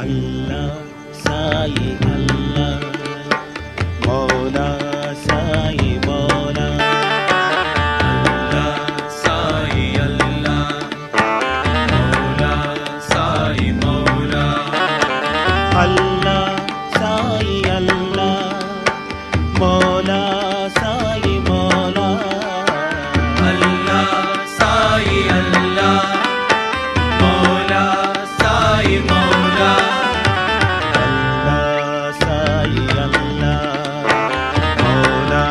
अल्लाह साई अल्लाह मौला साई मौला अल्लाह साई अल्लाह मौला साई मौला अल्लाह साई अल्लाह मौला साई मौला अल्लाह साई अल्लाह मौला साई मौला अल्लाह साई अल्लाह मौला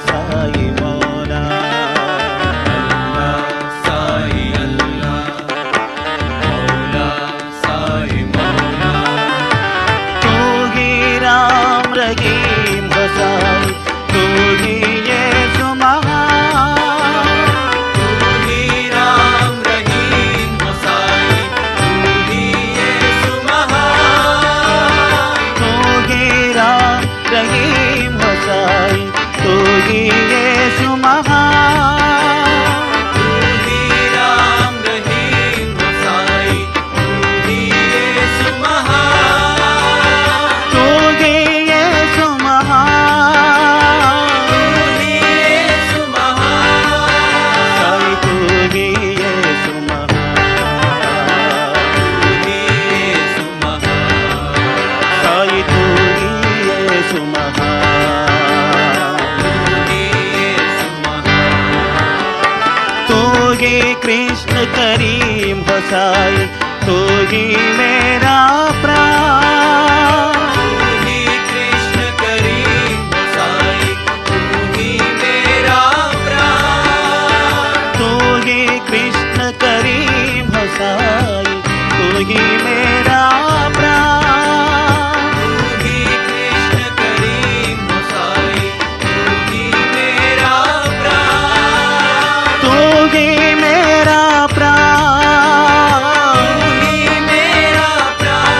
साई मौला अल्लाह साई अल्लाह मौला साई मौला तू ही राम रहीम हसाई तू ही यीशु महान तू ही राम रहीम हसाई तू ही यीशु महान तू ही राम रहीम हसाई तू ही यीशु महान तू ही राम रहीम हसाई तू ही यीशु महान तू ही यीशु महान तू ही यीशु महान साई तू ही यीशु महान तू ही यीशु महान साई तू ही यीशु महान तू ही यीशु महान तू ही कृष्ण करीम हसाई तू ही मेरा प्राण तू ही कृष्ण करीम हसाई तू ही मेरा प्राण तू ही कृष्ण करीम हसाई तू ही मेरा प्राण तू ही कृष्ण करीम हसाई तू ही मेरा प्राण तू ही मेरा प्राण तू ही मेरा प्राण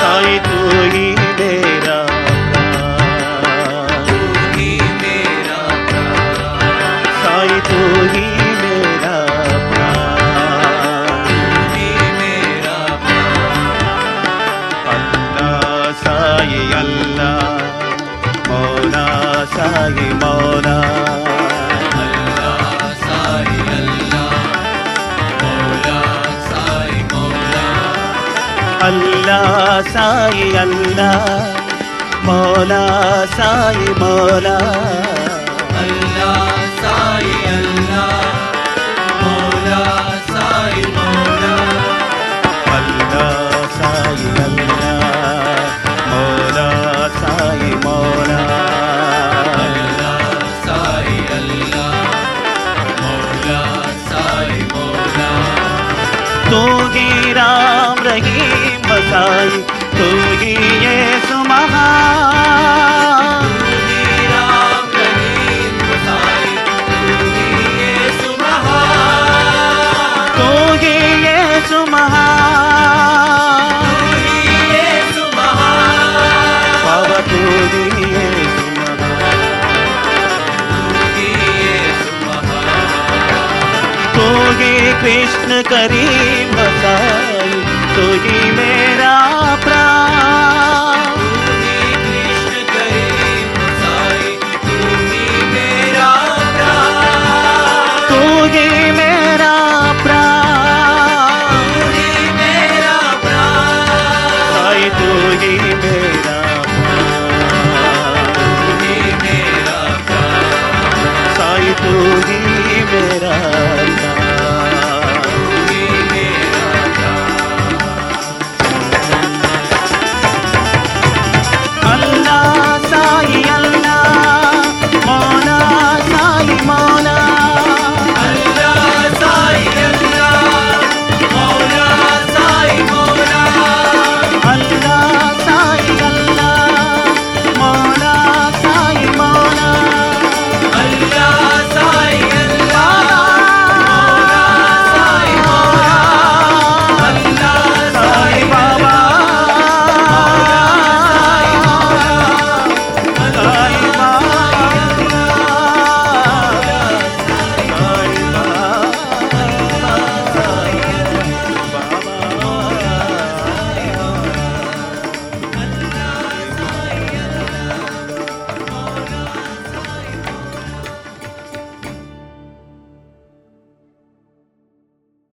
साई तू ही मेरा प्राण तू ही मेरा प्राण साई तू ही मेरा प्राण तू ही मेरा प्राण अल्लाह साई अल्लाह मौला साई मौला अल्लाह साई अल्लाह मौला साई मौला अल्लाह साई अल्लाह मौला साई मौला अल्लाह साई अल्लाह मौला साई मौला अल्लाह साई अल्लाह मौला साई मौला अल्लाह साई अल्लाह मौला साई मौला तू ही राम रहीम हसाई तू ही यीशु महान तू ही राम रहीम हसाई तू ही यीशु महान तू ही यीशु महान तू ही यीशु महान बाबा तू ही यीशु महान तू ही यीशु महान तू ही कृष्ण करीम हसाई तू ही मेरा प्राण